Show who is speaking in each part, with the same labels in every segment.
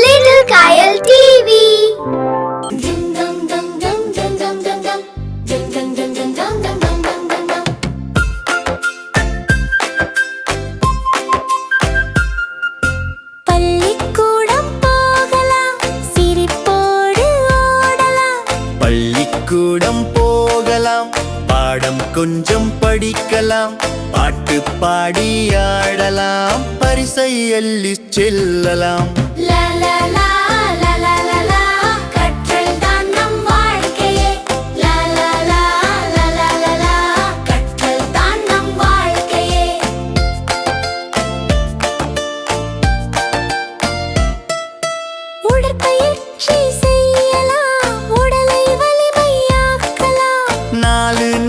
Speaker 1: Little Kayal TV.
Speaker 2: பள்ளிக்கூடம் போகலாம், பாடம் கொஞ்சம் படிக்கலாம், பாட்டு பாடி ஆடலாம், பரிசை அள்ளி செல்லலாம்.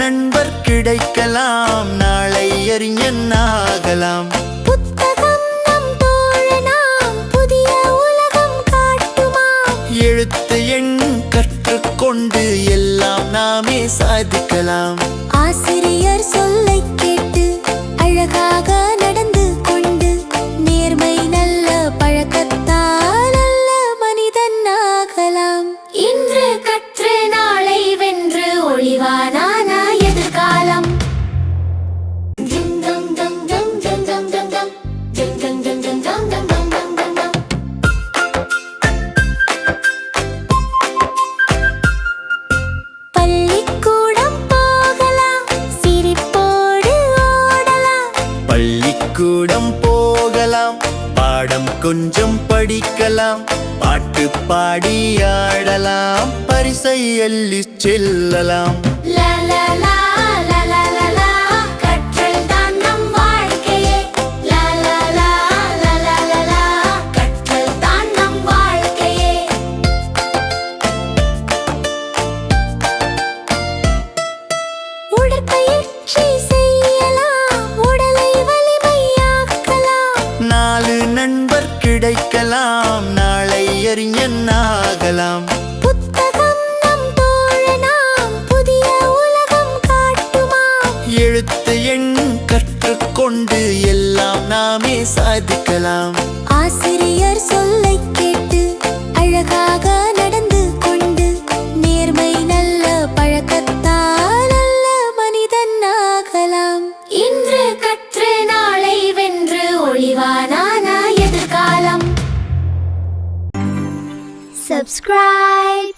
Speaker 2: நண்பர் கிடைக்கலாம், நாளை அறிஞன் ஆகலாம்.
Speaker 1: புத்தகம் நம் தோழனாம், புதிய உலகம் காட்டுமாம்.
Speaker 2: எழுத்து எண் கற்றுக்கொண்டு எல்லாம் நாமே சாதிக்கலாம்.
Speaker 1: ஆசிரியர் சொல்லை கேட்டு அழகாக நடந்து கொண்டு நேர்மை நல்ல பழக்கத்தால் நல்ல மனிதன் ஆகலாம். இன்று கற்று நாளை வென்று ஒளிவானா எதிர்காலம். பள்ளிக்கூடம் போகலாம், சிரிப்போடு ஓடலாம்.
Speaker 2: பள்ளிக்கூடம் போகலாம், பாடம் கொஞ்சம் படிக்கலாம், பாட்டு பாடி ஆடலாம், பரிசை அள்ளி செல்லலாம்.
Speaker 1: உடற்பயிற்சி செய்யலாம், உடலை வலிமையாக்கலாம்.
Speaker 2: 4 நண்பர் கிடைக்கலாம், நாளை அறிஞன் ஆகலாம்.
Speaker 1: புத்தகம் நம் தோழனாம், புதிய உலகம் காட்டுமாம்.
Speaker 2: எழுத்து எண் கற்றுக்கொண்டு எல்லாம் நாமே சாதிக்கலாம்.
Speaker 1: ஆசிரியர் சொல்லை கேட்டு அழகாக நடந்து கொண்டு நேர்மை நல்ல பழக்கத்தால் நல்ல மனிதன் ஆகலாம். இன்று கற்று நாளை வென்று ஒளிவானா எதிர்காலம். Subscribe.